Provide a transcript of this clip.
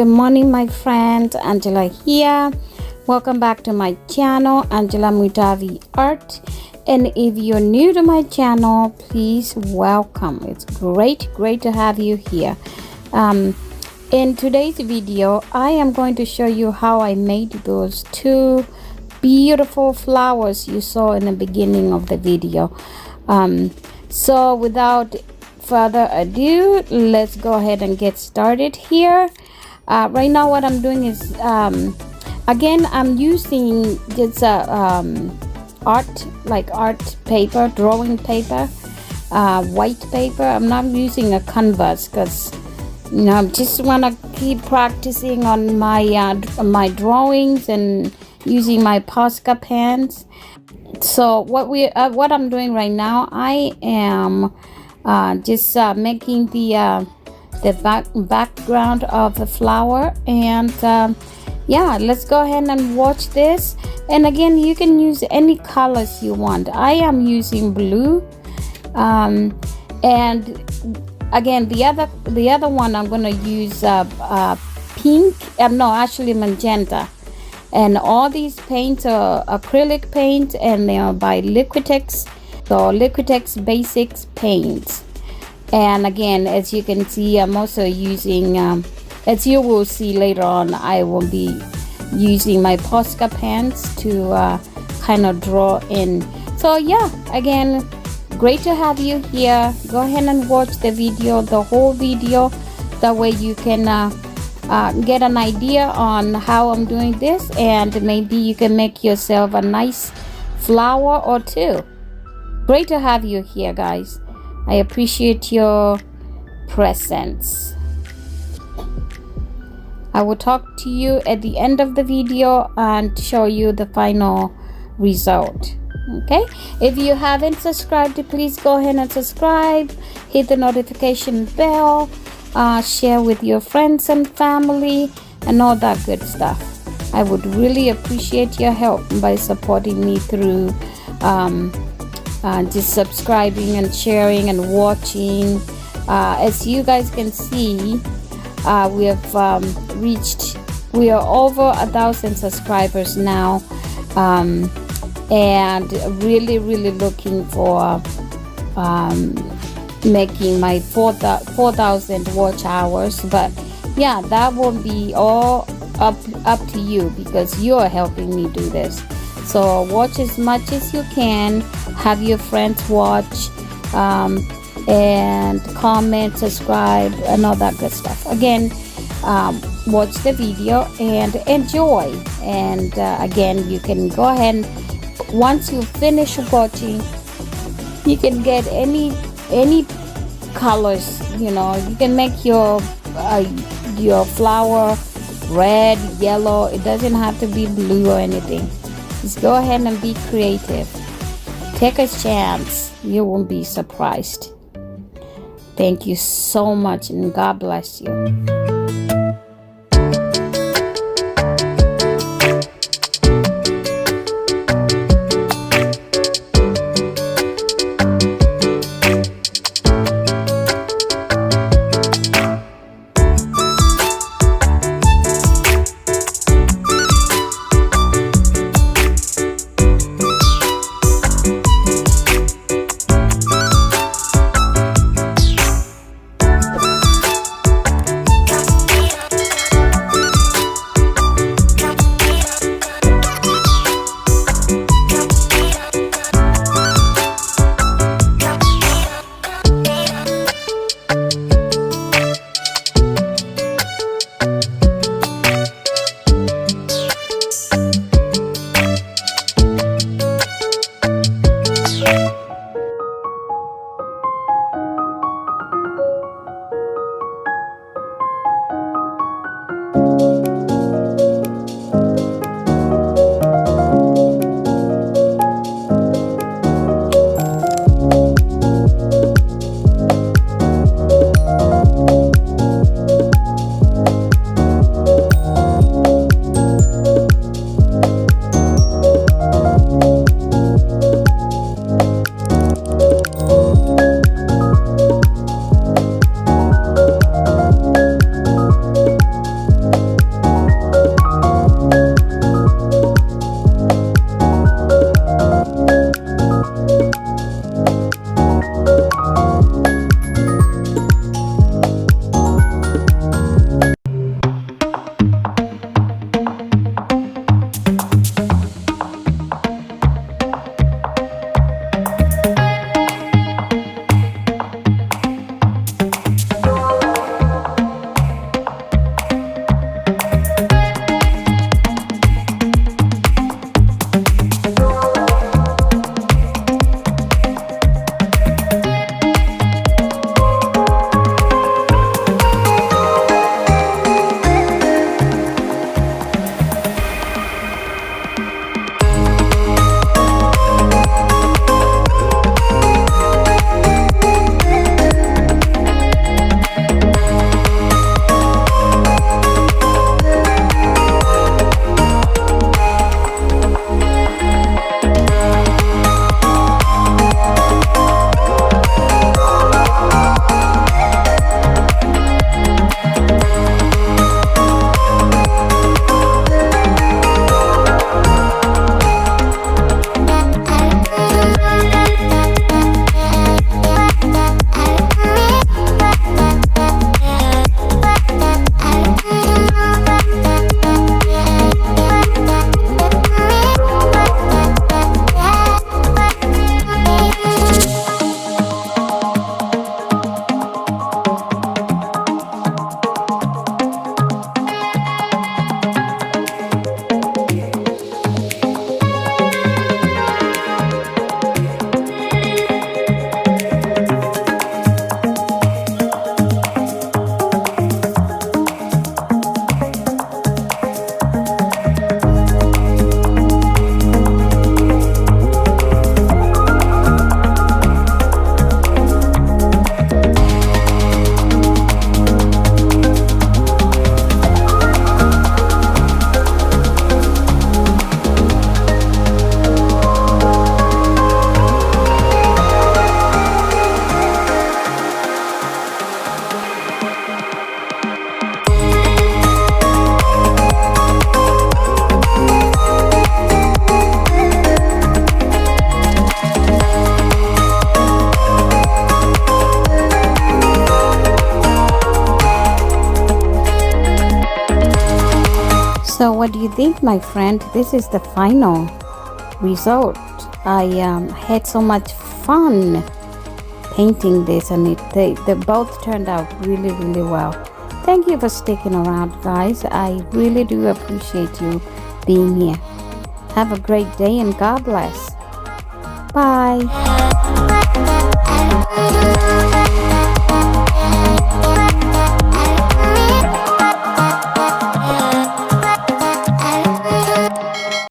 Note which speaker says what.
Speaker 1: Good morning, my friend. Angela here. Welcome back to my channel, Angela Mutavi Art. And if you're new to my channel, please welcome. It's great to have you here. In today's video, I am going to show you how I made those two beautiful flowers you saw in the beginning of the video. So without further ado, let's go ahead and get started here. Right now what I'm doing is again, I'm using just art paper, drawing paper, white paper. I'm not using a canvas because I just want to keep practicing on my my drawings and using my Posca pens. So what I'm doing right now, I am just making the background of the flower, and yeah, let's go ahead and watch this. And again, you can use any colors you want. I am using blue, and again the other one I'm going to use pink, no, actually magenta. And all these paints are acrylic paint, and they are by Liquitex. So Liquitex Basics paints. And again, as you can see, I'm also using as you will see later on, I will be using my Posca pens to kind of draw in. So yeah, again, great to have you here. Go ahead and watch the video, the whole video. That way you can get an idea on how I'm doing this, and maybe you can make yourself a nice flower or two. Great to have you here, guys. I appreciate your presence. I will talk to you at the end of the video and show you the final result. Okay, if you haven't subscribed, please go ahead and subscribe, hit the notification bell, share with your friends and family, and all that good stuff. I would really appreciate your help by supporting me through just subscribing and sharing and watching. As you guys can see, we have we are over 1,000 subscribers now, and really looking for making my 4,000 watch hours. But yeah, that will be all up to you, because you are helping me do this. So watch as much as you can, have your friends watch, and comment, subscribe, and all that good stuff. Again, watch the video and enjoy. And again, you can go ahead and once you finish watching, you can get any colors. You can make your flower red, yellow. It doesn't have to be blue or anything. Just go ahead and be creative. Take a chance. You won't be surprised. Thank you so much, and God bless you. what do you think, my friend? This is the final result. I had so much fun painting this, and they both turned out really, really well. Thank you for sticking around, guys. I really do appreciate you being here. Have a great day and God bless. Bye.